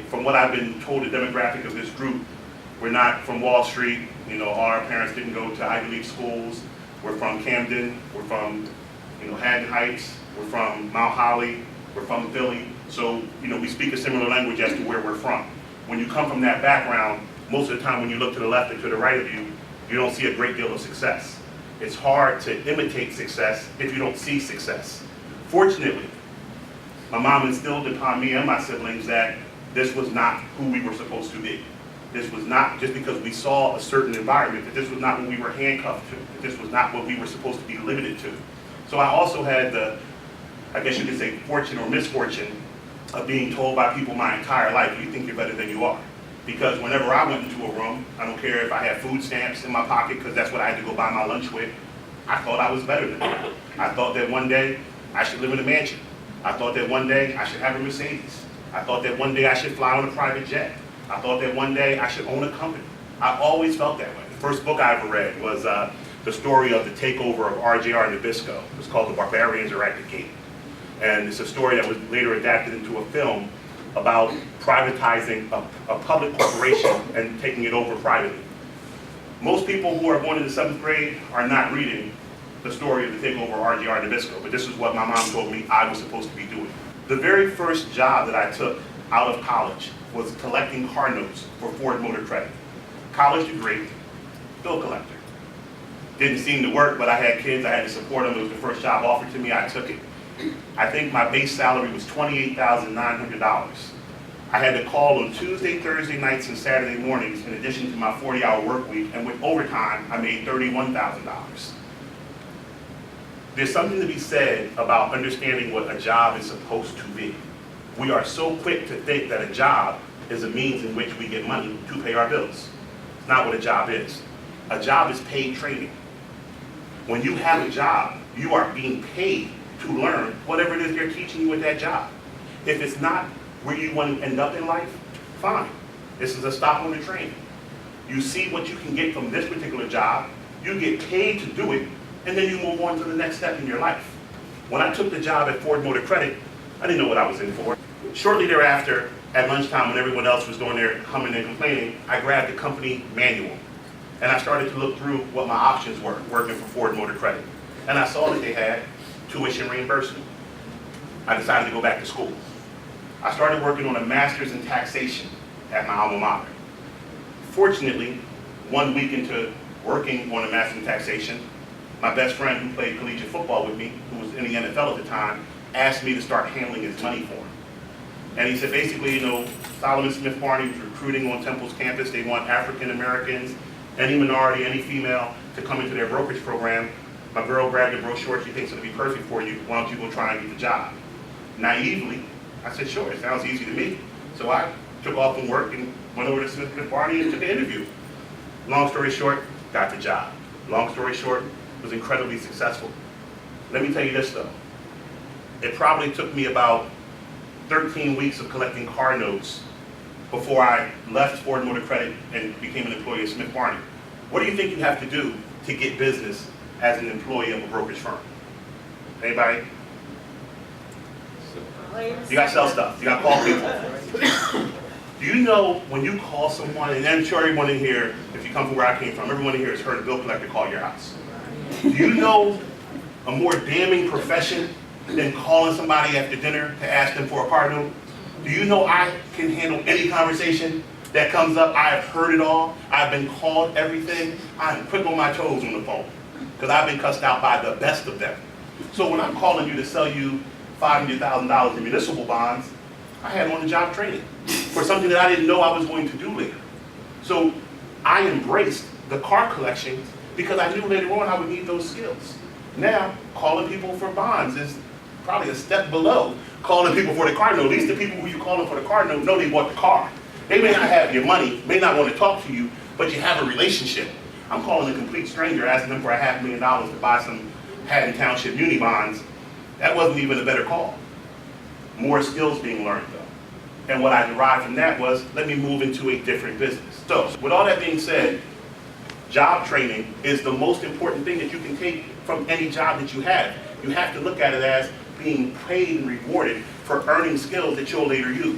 from what I've been told, the demographic of this group, we're not from Wall Street. You know, our parents didn't go to Ivy League schools. We're from Camden. We're from, Haddon Heights. We're from Mount Holly. We're from Philly. So, we speak a similar language as to where we're from. When you come from that background, most of the time when you look to the left and to the right of you, you don't see a great deal of success. It's hard to imitate success if you don't see success. Fortunately, my mom instilled upon me and my siblings that this was not who we were supposed to be. This was not just because we saw a certain environment, that this was not what we were handcuffed to, that this was not what we were supposed to be limited to. So I also had the, I guess you could say, fortune or misfortune of being told by people my entire life, you think you're better than you are. Because whenever I went into a room, I don't care if I had food stamps in my pocket, because that's what I had to go buy my lunch with, I thought I was better than them. I thought that one day I should live in a mansion. I thought that one day I should have a Mercedes. I thought that one day I should fly on a private jet. I thought that one day I should own a company. I always felt that way. The first book I ever read was the story of the takeover of RJR Nabisco. It was called The Barbarians Are at the Gate. And it's a story that was later adapted into a film about privatizing a public corporation and taking it over privately. Most people who are going into 7th grade are not reading the story of the takeover of RJR Nabisco, but this is what my mom told me I was supposed to be doing. The very first job that I took out of college was collecting car notes for Ford Motor Credit. College degree, bill collector. Didn't seem to work, but I had kids, I had to support them. It was the first job offered to me, I took it. I think my base salary was $28,900. I had to call on Tuesday, Thursday nights, and Saturday mornings in addition to my 40-hour work week, and with overtime, I made $31,000. There's something to be said about understanding what a job is supposed to be. We are so quick to think that a job is a means in which we get money to pay our bills. It's not what a job is. A job is paid training. When you have a job, you are being paid to learn whatever it is they're teaching you at that job. If it's not where you want to end up in life, fine. This is a stop on the train. You see what you can get from this particular job, you get paid to do it, and then you move on to the next step in your life. When I took the job at Ford Motor Credit, I didn't know what I was in for. Shortly thereafter, at lunchtime when everyone else was going there humming and complaining, I grabbed the company manual. And I started to look through what my options were working for Ford Motor Credit. And I saw that they had tuition reimbursement. I decided to go back to school. I started working on a master's in taxation at my alma mater. Fortunately, 1 week into working on a master's in taxation, my best friend who played collegiate football with me, who was in the NFL at the time, asked me to start handling his money for him. And he said, basically, Solomon Smith Barney was recruiting on Temple's campus. They want African Americans, any minority, any female, to come into their brokerage program. My girl grabbed a brochure. She thinks it'll be perfect for you. Why don't you go try and get the job? Naively, I said, sure, it sounds easy to me. So I took off from work and went over to Smith Barney and took an interview. Long story short, got the job. Long story short, was incredibly successful. Let me tell you this though. It probably took me about 13 weeks of collecting car notes before I left Ford Motor Credit and became an employee of Smith Barney. What do you think you have to do to get business as an employee of a brokerage firm? Anybody? You got to sell stuff. You got to call people. Do you know when you call someone, and I'm sure everyone in here, if you come from where I came from, everyone in here has heard a bill collector call your house. Do you know a more damning profession than calling somebody after dinner to ask them for a car note? Do you know I can handle any conversation that comes up? I have heard it all. I've been called everything. I'm quick on my toes on the phone because I've been cussed out by the best of them. So when I'm calling you to sell you $500,000 in municipal bonds, I had on-the-job training for something that I didn't know I was going to do later. So I embraced the car collection because I knew later on I would need those skills. Now, calling people for bonds is probably a step below calling people for the car note. At least the people who you calling for the car note know they want the car. They may not have your money, may not want to talk to you, but you have a relationship. I'm calling a complete stranger, asking them for $500,000 to buy some Haddon Township muni bonds. That wasn't even a better call. More skills being learned though. And what I derived from that was, let me move into a different business. So, with all that being said, job training is the most important thing that you can take from any job that you have. You have to look at it as being paid and rewarded for earning skills that you'll later use.